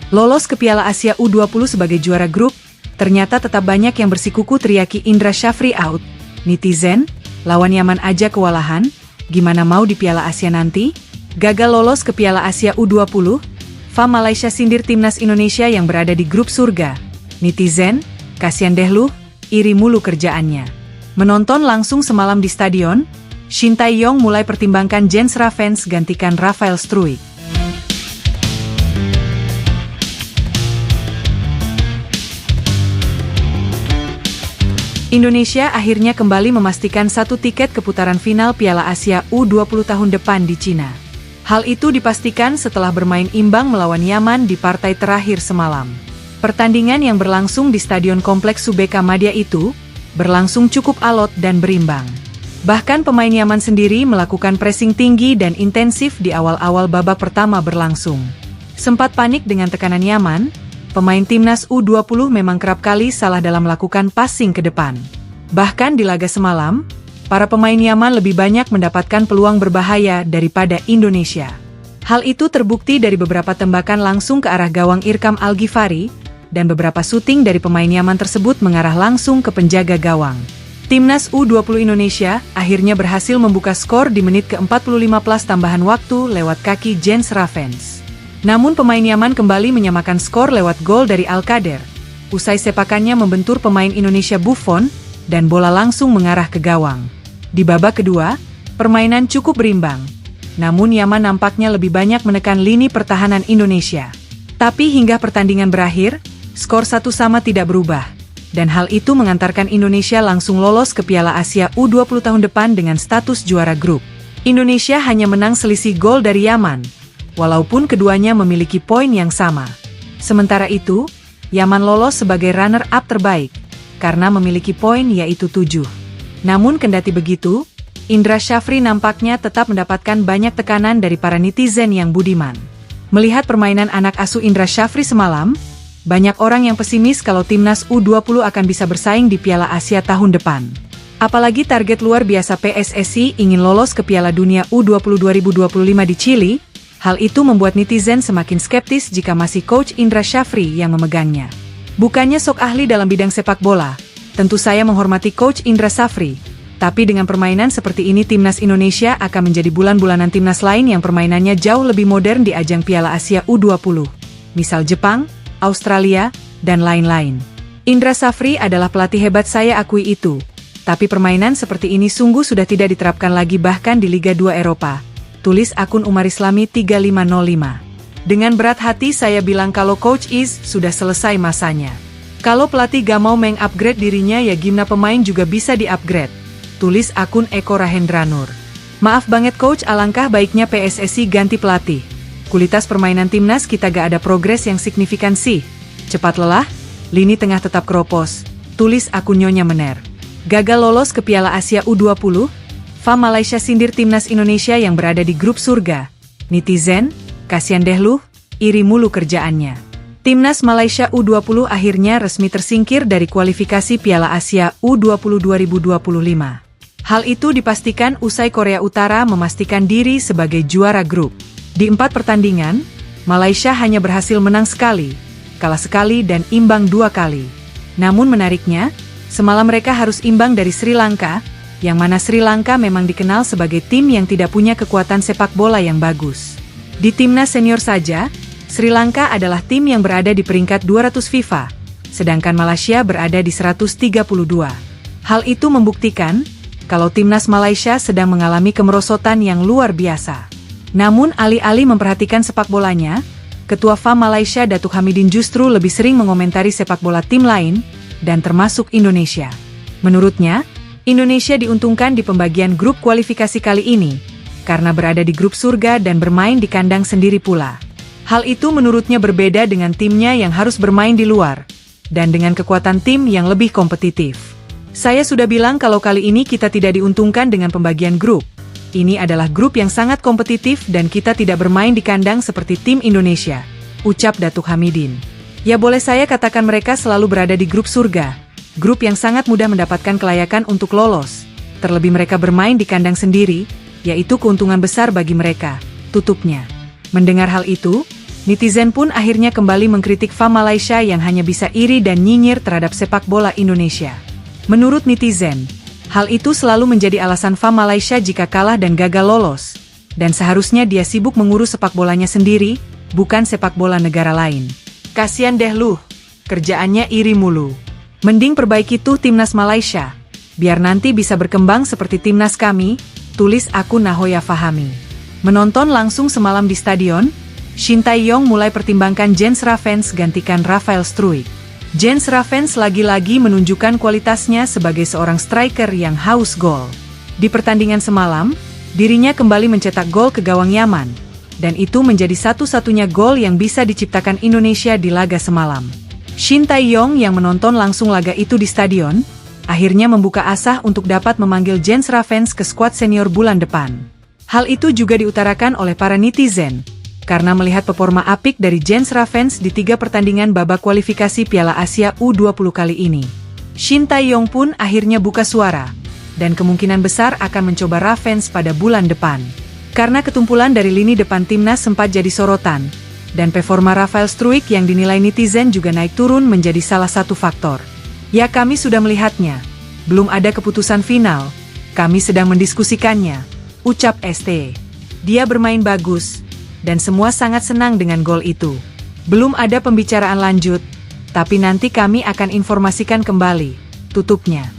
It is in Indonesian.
Lolos ke Piala Asia U20 sebagai juara grup, ternyata tetap banyak yang bersikuku teriaki Indra Syafri out. Netizen, lawan Yaman aja kewalahan, gimana mau di Piala Asia nanti? Gagal lolos ke Piala Asia U20, FA Malaysia sindir timnas Indonesia yang berada di grup surga. Netizen, kasian deh lu, iri mulu kerjaannya. Menonton langsung semalam di stadion, Shin Tae-yong mulai pertimbangkan Jens Ravens gantikan Rafael Struijk. Indonesia akhirnya kembali memastikan satu tiket ke putaran final Piala Asia U20 tahun depan di Cina. Hal itu dipastikan setelah bermain imbang melawan Yaman di partai terakhir semalam. Pertandingan yang berlangsung di Stadion Kompleks Subeka Madia itu berlangsung cukup alot dan berimbang. Bahkan pemain Yaman sendiri melakukan pressing tinggi dan intensif di awal-awal babak pertama berlangsung. Sempat panik dengan tekanan Yaman, pemain timnas U20 memang kerap kali salah dalam melakukan passing ke depan. Bahkan di laga semalam, para pemain Yaman lebih banyak mendapatkan peluang berbahaya daripada Indonesia. Hal itu terbukti dari beberapa tembakan langsung ke arah gawang Irkam Al-Ghifari, dan beberapa syuting dari pemain Yaman tersebut mengarah langsung ke penjaga gawang. Timnas U20 Indonesia akhirnya berhasil membuka skor di menit ke-45 plus tambahan waktu lewat kaki Jens Ravens. Namun pemain Yaman kembali menyamakan skor lewat gol dari Al-Qader. Usai sepakannya membentur pemain Indonesia Buffon, dan bola langsung mengarah ke gawang. Di babak kedua, permainan cukup berimbang. Namun Yaman nampaknya lebih banyak menekan lini pertahanan Indonesia. Tapi hingga pertandingan berakhir, skor 1-1 tidak berubah. Dan hal itu mengantarkan Indonesia langsung lolos ke Piala Asia U20 tahun depan dengan status juara grup. Indonesia hanya menang selisih gol dari Yaman, walaupun keduanya memiliki poin yang sama. Sementara itu, Yaman lolos sebagai runner-up terbaik, karena memiliki poin yaitu 7. Namun kendati begitu, Indra Syafri nampaknya tetap mendapatkan banyak tekanan dari para netizen yang budiman. Melihat permainan anak asuh Indra Syafri semalam, banyak orang yang pesimis kalau timnas U20 akan bisa bersaing di Piala Asia tahun depan. Apalagi target luar biasa PSSI ingin lolos ke Piala Dunia U20 2025 di Chili. Hal itu membuat netizen semakin skeptis jika masih Coach Indra Syafri yang memegangnya. Bukannya sok ahli dalam bidang sepak bola, tentu saya menghormati Coach Indra Syafri, tapi dengan permainan seperti ini timnas Indonesia akan menjadi bulan-bulanan timnas lain yang permainannya jauh lebih modern di ajang Piala Asia U20. Misal Jepang, Australia, dan lain-lain. Indra Syafri adalah pelatih hebat, saya akui itu. Tapi permainan seperti ini sungguh sudah tidak diterapkan lagi bahkan di Liga 2 Eropa. Tulis akun Umar Islami 3505. Dengan berat hati saya bilang kalau Coach Is sudah selesai masanya. Kalau pelatih gak mau meng-upgrade dirinya ya gimana pemain juga bisa di-upgrade. Tulis akun Eko Rahendranur. Maaf banget Coach, alangkah baiknya PSSI ganti pelatih. Kualitas permainan timnas kita gak ada progres yang signifikan sih. Cepat lelah, lini tengah tetap keropos. Tulis akun Nyonya Mener. Gagal lolos ke Piala Asia U20, FA Malaysia sindir timnas Indonesia yang berada di grup surga. Netizen, kasian deh lu, iri mulu kerjaannya. Timnas Malaysia U20 akhirnya resmi tersingkir dari kualifikasi Piala Asia U20 2025. Hal itu dipastikan usai Korea Utara memastikan diri sebagai juara grup. Di 4 pertandingan, Malaysia hanya berhasil menang sekali, kalah sekali dan imbang 2 kali. Namun menariknya, semalam mereka harus imbang dari Sri Lanka, yang mana Sri Lanka memang dikenal sebagai tim yang tidak punya kekuatan sepak bola yang bagus. Di timnas senior saja, Sri Lanka adalah tim yang berada di peringkat 200 FIFA, sedangkan Malaysia berada di 132. Hal itu membuktikan kalau timnas Malaysia sedang mengalami kemerosotan yang luar biasa. Namun alih-alih memperhatikan sepak bolanya, Ketua FA Malaysia Datuk Hamidin justru lebih sering mengomentari sepak bola tim lain, dan termasuk Indonesia. Menurutnya, Indonesia diuntungkan di pembagian grup kualifikasi kali ini, karena berada di grup surga dan bermain di kandang sendiri pula. Hal itu menurutnya berbeda dengan timnya yang harus bermain di luar, dan dengan kekuatan tim yang lebih kompetitif. Saya sudah bilang kalau kali ini kita tidak diuntungkan dengan pembagian grup. Ini adalah grup yang sangat kompetitif dan kita tidak bermain di kandang seperti tim Indonesia, ucap Datuk Hamidin. Ya boleh saya katakan mereka selalu berada di grup surga. Grup yang sangat mudah mendapatkan kelayakan untuk lolos. Terlebih mereka bermain di kandang sendiri, yaitu keuntungan besar bagi mereka, tutupnya. Mendengar hal itu, Netizen pun akhirnya kembali mengkritik FAM Malaysia yang hanya bisa iri dan nyinyir terhadap sepak bola Indonesia. Menurut netizen, hal itu selalu menjadi alasan FAM Malaysia jika kalah dan gagal lolos. Dan seharusnya dia sibuk mengurus sepak bolanya sendiri, bukan sepak bola negara lain. Kasian deh lu, kerjaannya iri mulu. Mending perbaiki tuh timnas Malaysia, biar nanti bisa berkembang seperti timnas kami, tulis akun Nahoya Fahami. Menonton langsung semalam di stadion, Shin Tae-yong mulai pertimbangkan Jens Ravens gantikan Rafael Struijk. Jens Ravens lagi-lagi menunjukkan kualitasnya sebagai seorang striker yang haus gol. Di pertandingan semalam, dirinya kembali mencetak gol ke gawang Yaman, dan itu menjadi satu-satunya gol yang bisa diciptakan Indonesia di laga semalam. Shin Tae-yong yang menonton langsung laga itu di stadion, akhirnya membuka asa untuk dapat memanggil Jens Ravens ke skuad senior bulan depan. Hal itu juga diutarakan oleh para netizen, karena melihat performa apik dari Jens Ravens di 3 pertandingan babak kualifikasi Piala Asia U20 kali ini. Shin Tae-yong pun akhirnya buka suara, dan kemungkinan besar akan mencoba Ravens pada bulan depan. Karena ketumpulan dari lini depan timnas sempat jadi sorotan, dan performa Rafael Struijk yang dinilai netizen juga naik turun menjadi salah satu faktor. Ya, kami sudah melihatnya. Belum ada keputusan final. Kami sedang mendiskusikannya, ucap ST. Dia bermain bagus, dan semua sangat senang dengan gol itu. Belum ada pembicaraan lanjut, tapi nanti kami akan informasikan kembali, tutupnya.